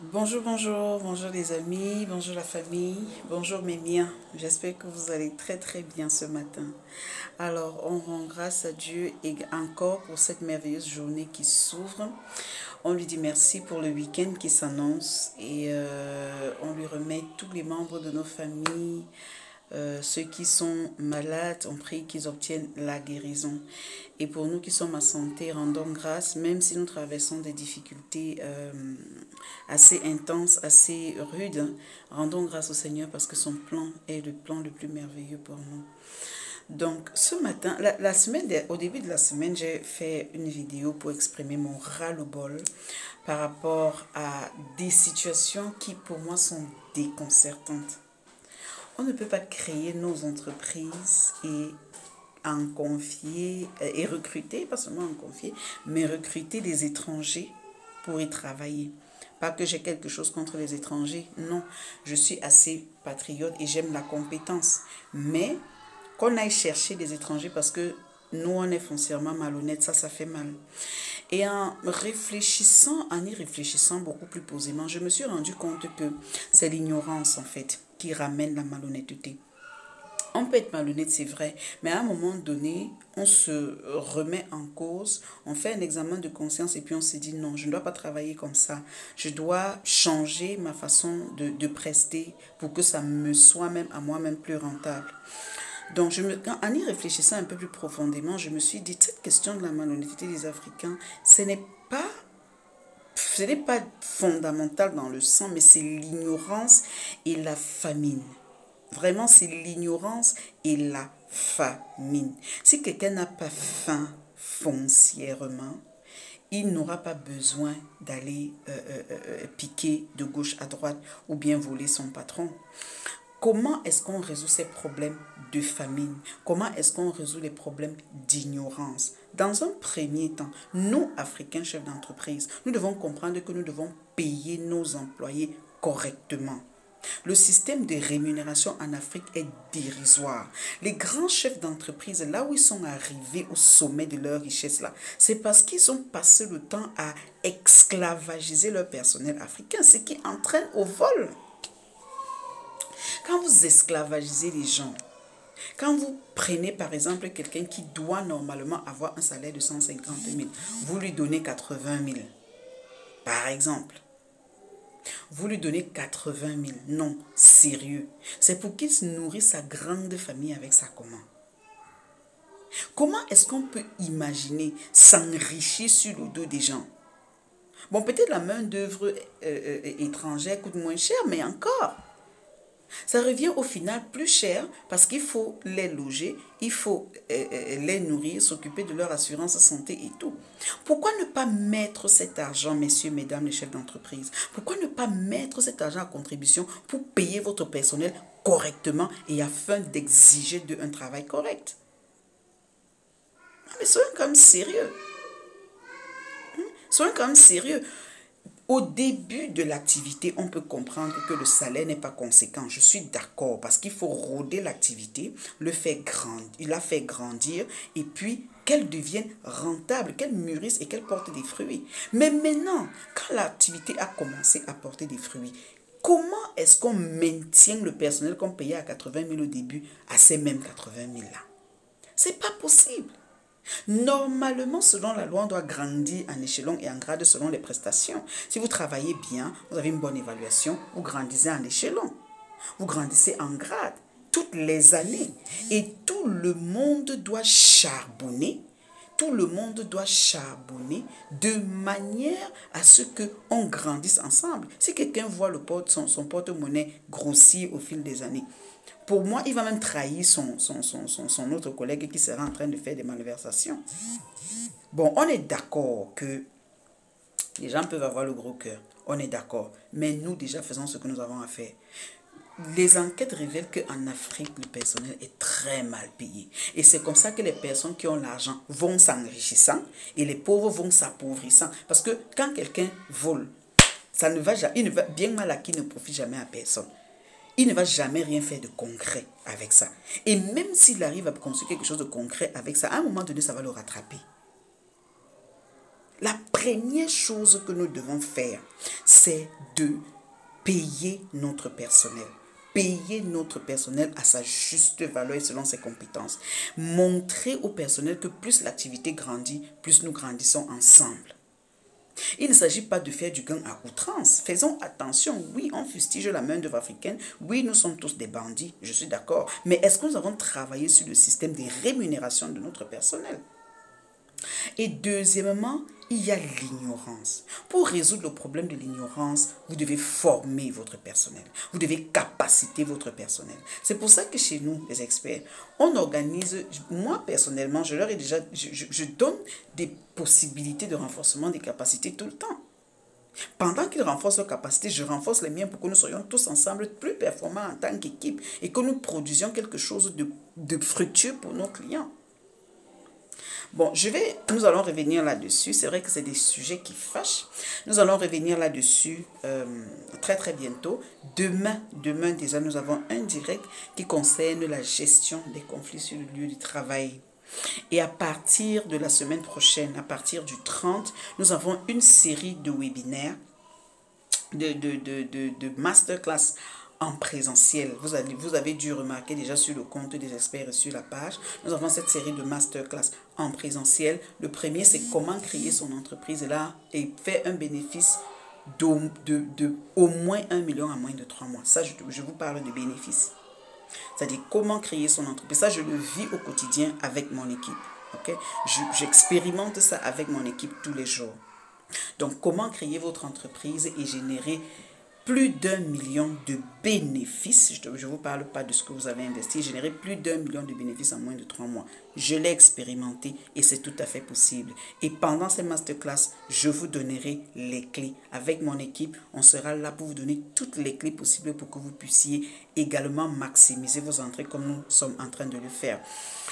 Bonjour, bonjour, bonjour les amis, bonjour la famille, bonjour mes miens. J'espère que vous allez très très bien ce matin. Alors, on rend grâce à Dieu et encore pour cette merveilleuse journée qui s'ouvre. On lui dit merci pour le week-end qui s'annonce et on lui remet tous les membres de nos familles, ceux qui sont malades, on prie qu'ils obtiennent la guérison. Et pour nous qui sommes à santé, rendons grâce, même si nous traversons des difficultés assez intenses, assez rudes, hein, rendons grâce au Seigneur parce que son plan est le plan le plus merveilleux pour nous. Donc, ce matin, au début de la semaine, j'ai fait une vidéo pour exprimer mon ras-le-bol par rapport à des situations qui, pour moi, sont déconcertantes. On ne peut pas créer nos entreprises et en confier et recruter, pas seulement en confier, mais recruter des étrangers pour y travailler. Pas que j'ai quelque chose contre les étrangers, non. Je suis assez patriote et j'aime la compétence. Mais qu'on aille chercher des étrangers parce que nous, on est foncièrement malhonnêtes, ça fait mal. Et en y réfléchissant beaucoup plus posément, je me suis rendu compte que c'est l'ignorance, en fait, qui ramène la malhonnêteté. On peut être malhonnête, c'est vrai, mais à un moment donné, on se remet en cause, on fait un examen de conscience et puis on se dit non, je ne dois pas travailler comme ça. Je dois changer ma façon de prester pour que ça me soit même à moi-même plus rentable. Donc, en y réfléchissant un peu plus profondément, je me suis dit, cette question de la malhonnêteté des Africains, pas, ce n'est pas fondamental dans le sang, mais c'est l'ignorance et la famine. Vraiment, c'est l'ignorance et la famine. Si quelqu'un n'a pas faim foncièrement, il n'aura pas besoin d'aller piquer de gauche à droite ou bien voler son patron. Comment est-ce qu'on résout ces problèmes de famine? Comment est-ce qu'on résout les problèmes d'ignorance? Dans un premier temps, nous, Africains chefs d'entreprise, nous devons comprendre que nous devons payer nos employés correctement. Le système de rémunération en Afrique est dérisoire. Les grands chefs d'entreprise, là où ils sont arrivés au sommet de leur richesse, là, c'est parce qu'ils ont passé le temps à esclavagiser leur personnel africain, ce qui entraîne au vol. Quand vous esclavagisez les gens, quand vous prenez par exemple quelqu'un qui doit normalement avoir un salaire de 150 000, vous lui donnez 80 000, par exemple. Vous lui donnez 80 000. Non, sérieux. C'est pour qu'il se nourrisse sa grande famille avec ça comment? Comment est-ce qu'on peut imaginer s'enrichir sur le dos des gens? Bon, peut-être la main-d'œuvre étrangère coûte moins cher, mais encore. Ça revient au final plus cher parce qu'il faut les loger, il faut les nourrir, s'occuper de leur assurance santé et tout. Pourquoi ne pas mettre cet argent, messieurs, mesdames les chefs d'entreprise? Pourquoi ne pas mettre cet argent à contribution pour payer votre personnel correctement et afin d'exiger d'eux un travail correct? Non, mais soyons quand même sérieux. Soyons quand même sérieux. Au début de l'activité, on peut comprendre que le salaire n'est pas conséquent. Je suis d'accord parce qu'il faut rôder l'activité, la faire grandir et puis qu'elle devienne rentable, qu'elle mûrisse et qu'elle porte des fruits. Mais maintenant, quand l'activité a commencé à porter des fruits, comment est-ce qu'on maintient le personnel qu'on payait à 80 000 au début à ces mêmes 80 000 là? C'est pas possible. Normalement, selon la loi, on doit grandir en échelon et en grade selon les prestations. Si vous travaillez bien, vous avez une bonne évaluation, vous grandissez en échelon. Vous grandissez en grade toutes les années. Et tout le monde doit charbonner. Tout le monde doit charbonner de manière à ce qu'on grandisse ensemble. Si quelqu'un voit son porte-monnaie grossir au fil des années, pour moi, il va même trahir son autre collègue qui sera en train de faire des malversations. Bon, on est d'accord que les gens peuvent avoir le gros cœur. On est d'accord. Mais nous, déjà, faisons ce que nous avons à faire. Les enquêtes révèlent qu'en Afrique, le personnel est très mal payé. Et c'est comme ça que les personnes qui ont l'argent vont s'enrichissant et les pauvres vont s'appauvrissant. Parce que quand quelqu'un vole, ça ne va jamais, il ne va, bien mal acquis ne profite jamais à personne. Il ne va jamais rien faire de concret avec ça. Et même s'il arrive à construire quelque chose de concret avec ça, à un moment donné, ça va le rattraper. La première chose que nous devons faire, c'est de payer notre personnel. Payer notre personnel à sa juste valeur et selon ses compétences. Montrer au personnel que plus l'activité grandit, plus nous grandissons ensemble. Il ne s'agit pas de faire du gain à outrance. Faisons attention. Oui, on fustige la main-d'œuvre africaine. Oui, nous sommes tous des bandits. Je suis d'accord. Mais est-ce que nous avons travaillé sur le système de rémunération de notre personnel? Et deuxièmement, il y a l'ignorance. Pour résoudre le problème de l'ignorance, vous devez former votre personnel. Vous devez capaciter votre personnel. C'est pour ça que chez nous, les experts, on organise, moi personnellement, je leur ai déjà, je donne des possibilités de renforcement des capacités tout le temps. Pendant qu'ils renforcent leurs capacités, je renforce les miens pour que nous soyons tous ensemble plus performants en tant qu'équipe et que nous produisions quelque chose de fructueux pour nos clients. Bon, nous allons revenir là-dessus. C'est vrai que c'est des sujets qui fâchent. Nous allons revenir là-dessus très très bientôt. Demain déjà, nous avons un direct qui concerne la gestion des conflits sur le lieu du travail. Et à partir de la semaine prochaine, à partir du 30, nous avons une série de webinaires, de masterclass en présentiel. Vous avez dû remarquer déjà sur le compte des experts et sur la page, nous avons cette série de masterclass en présentiel. Le premier, c'est comment créer son entreprise là et faire un bénéfice d'au moins 1 million en moins de 3 mois. Ça, je vous parle de bénéfices. C'est-à-dire comment créer son entreprise. Ça, je le vis au quotidien avec mon équipe. Okay? J'expérimente ça avec mon équipe tous les jours. Donc, comment créer votre entreprise et générer plus d'1 million de bénéfices. Je ne vous parle pas de ce que vous avez investi. Générer plus d'1 million de bénéfices en moins de 3 mois. Je l'ai expérimenté et c'est tout à fait possible. Et pendant ces masterclass, je vous donnerai les clés. Avec mon équipe, on sera là pour vous donner toutes les clés possibles pour que vous puissiez également maximiser vos entrées comme nous sommes en train de le faire.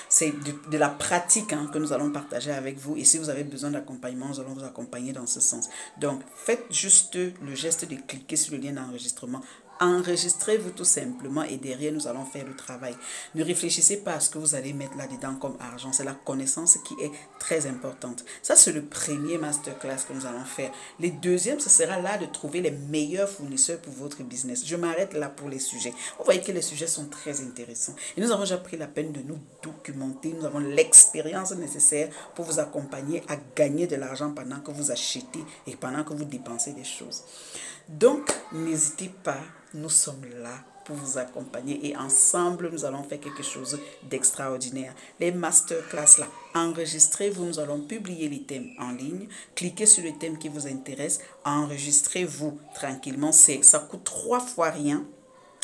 C'est de la pratique que nous allons partager avec vous. Et si vous avez besoin d'accompagnement, nous allons vous accompagner dans ce sens. Donc, faites juste le geste de cliquer sur le lien d'enregistrement. Enregistrez-vous tout simplement et derrière, nous allons faire le travail. Ne réfléchissez pas à ce que vous allez mettre là-dedans comme argent. C'est la connaissance qui est très importante. Ça, c'est le premier masterclass que nous allons faire. Le deuxième, ce sera là de trouver les meilleurs fournisseurs pour votre business. Je m'arrête là pour les sujets. Vous voyez que les sujets sont très intéressants. Et nous avons déjà pris la peine de nous documenter. Nous avons l'expérience nécessaire pour vous accompagner à gagner de l'argent pendant que vous achetez et pendant que vous dépensez des choses. Donc, n'hésitez pas, nous sommes là pour vous accompagner et ensemble, nous allons faire quelque chose d'extraordinaire. Les masterclass là, enregistrez-vous, nous allons publier les thèmes en ligne. Cliquez sur le thème qui vous intéresse, enregistrez-vous tranquillement. Ça coûte 3 fois rien.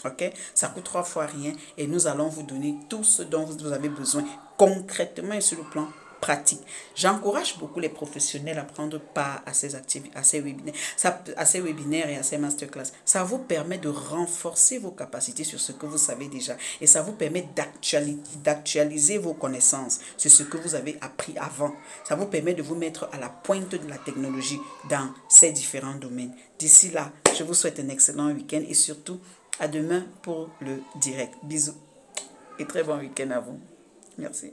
Ok, ça coûte 3 fois rien et nous allons vous donner tout ce dont vous avez besoin concrètement et sur le plan pratique. J'encourage beaucoup les professionnels à prendre part à ces activités, à ces webinaires et à ces masterclass. Ça vous permet de renforcer vos capacités sur ce que vous savez déjà et ça vous permet d'actualiser vos connaissances sur ce que vous avez appris avant. Ça vous permet de vous mettre à la pointe de la technologie dans ces différents domaines. D'ici là, je vous souhaite un excellent week-end et surtout à demain pour le direct. Bisous et très bon week-end à vous. Merci.